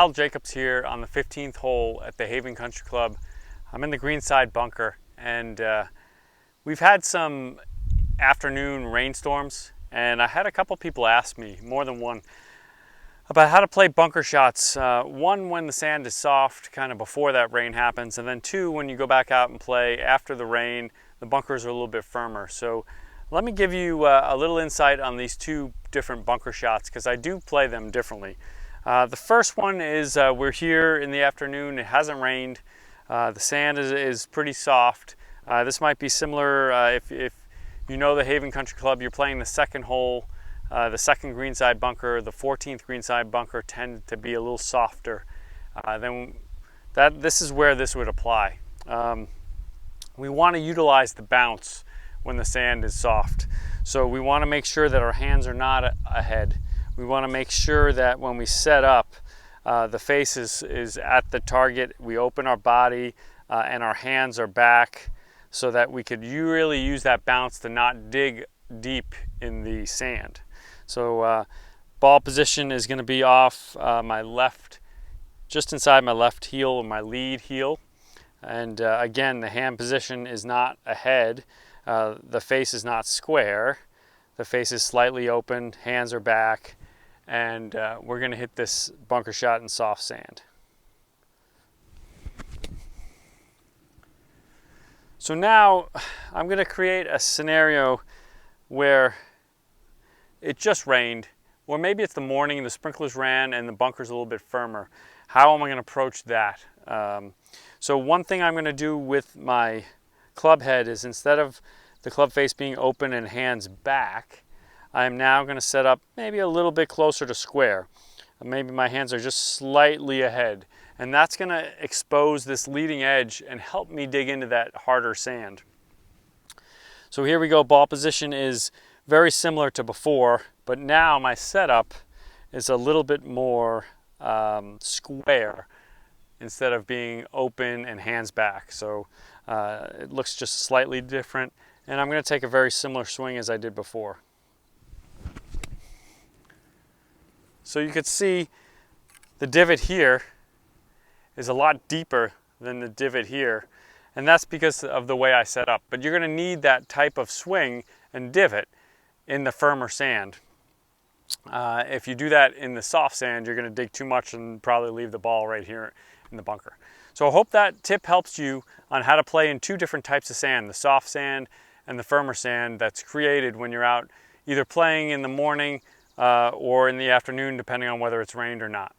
Al Jacobs here on the 15th hole at the Haven Country Club. I'm in the greenside bunker, and we've had some afternoon rainstorms, and I had a couple people ask me, more than one, about how to play bunker shots. One, when the sand is soft, kind of before that rain happens, and then two, when you go back out and play after the rain, the bunkers are a little bit firmer. So let me give you a little insight on these two different bunker shots, because I do play them differently. The first one is we're here in the afternoon, it hasn't rained, the sand is pretty soft. This might be similar if you know the Haven Country Club, you're playing the second hole, the second greenside bunker, the 14th greenside bunker tend to be a little softer. This is where this would apply. We want to utilize the bounce when the sand is soft. So we want to make sure that our hands are not ahead. We want to make sure that when we set up, the face is at the target. We open our body and our hands are back so that we could really use that bounce to not dig deep in the sand. So ball position is going to be off my left, just inside my left heel or my lead heel. And again, the hand position is not ahead. The face is not square. The face is slightly open, hands are back, and we're going to hit this bunker shot in soft sand. So now I'm going to create a scenario where it just rained, or maybe it's the morning and the sprinklers ran and the bunker's a little bit firmer. How am I going to approach that? So one thing I'm going to do with my club head is, instead of the club face being open and hands back, I'm now going to set up maybe a little bit closer to square. Maybe my hands are just slightly ahead, and that's going to expose this leading edge and help me dig into that harder sand. So here we go. Ball position is very similar to before, but now my setup is a little bit more square instead of being open and hands back. So it looks just slightly different, and I'm going to take a very similar swing as I did before. So you could see the divot here is a lot deeper than the divot here, and that's because of the way I set up. But you're going to need that type of swing and divot in the firmer sand. If you do that in the soft sand, you're going to dig too much and probably leave the ball right here in the bunker. So I hope that tip helps you on how to play in two different types of sand, the soft sand and the firmer sand that's created when you're out either playing in the morning or in the afternoon, depending on whether it's rained or not.